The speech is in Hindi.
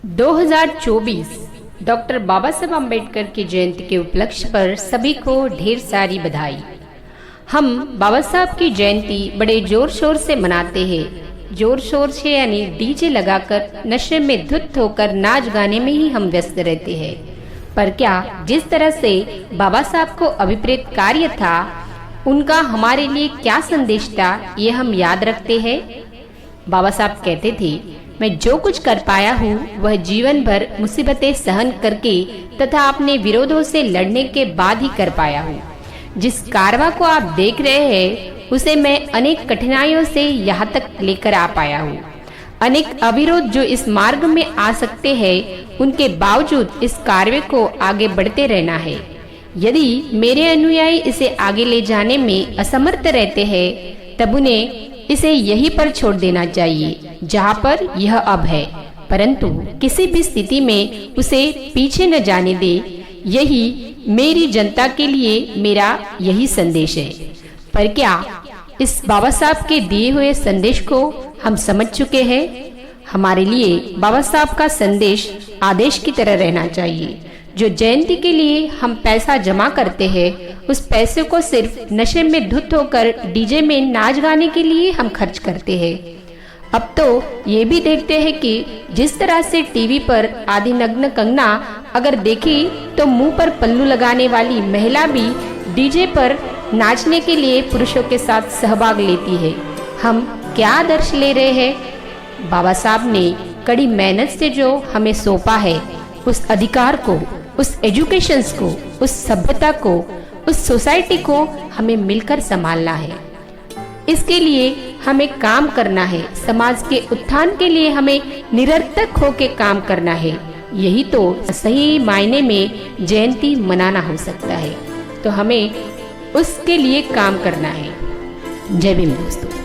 2024 डॉक्टर बाबा साहब अम्बेडकर की जयंती के उपलक्ष्य पर सभी को ढेर सारी बधाई। हम बाबा साहब की जयंती बड़े जोर शोर से मनाते हैं। जोर शोर से यानी डीजे लगाकर नशे में धुत होकर नाच गाने में ही हम व्यस्त रहते हैं। पर क्या जिस तरह से बाबा साहब को अभिप्रेत कार्य था, उनका हमारे लिए क्या संदेश था, ये हम याद रखते हैं। बाबा साहब कहते थे, मैं जो कुछ कर पाया हूँ वह जीवन भर मुसीबतें सहन करके तथा अपने विरोधों से लड़ने के बाद ही कर पाया हूँ। जिस कारवां को आप देख रहे हैं उसे मैं अनेक कठिनाइयों से यहाँ तक लेकर आ पाया हूँ। अनेक अविरोध जो इस मार्ग में आ सकते हैं, उनके बावजूद इस कार्य को आगे बढ़ते रहना है। यदि मेरे अनुयायी इसे आगे ले जाने में असमर्थ रहते हैं, तब उन्हें इसे यहीं पर छोड़ देना चाहिए जहाँ पर यह अब है, परंतु किसी भी स्थिति में उसे पीछे न जाने दे। यही मेरी जनता के लिए मेरा यही संदेश है। पर क्या इस बाबा साहब के दिए हुए संदेश को हम समझ चुके हैं? हमारे लिए बाबा साहब का संदेश आदेश की तरह रहना चाहिए। जो जयंती के लिए हम पैसा जमा करते हैं, उस पैसे को सिर्फ नशे में धुत होकर डीजे में नाच गाने के लिए हम खर्च करते हैं। अब तो ये भी देखते हैं कि जिस तरह से टीवी पर आदि नग्न कंगना अगर देखी तो मुंह पर पल्लू लगाने वाली महिला भी डीजे पर नाचने के लिए पुरुषों के साथ सहभाग लेती है। हम क्या आदर्श ले रहे हैं? बाबा साहब ने कड़ी मेहनत से जो हमें सौंपा है, उस अधिकार को, उस एजुकेशंस को, उस सभ्यता को, उस सोसाइटी को हमें मिलकर संभालना है। इसके लिए हमें काम करना है। समाज के उत्थान के लिए हमें निरर्थक होके काम करना है। यही तो सही मायने में जयंती मनाना हो सकता है। तो हमें उसके लिए काम करना है। जय भीम दोस्तों।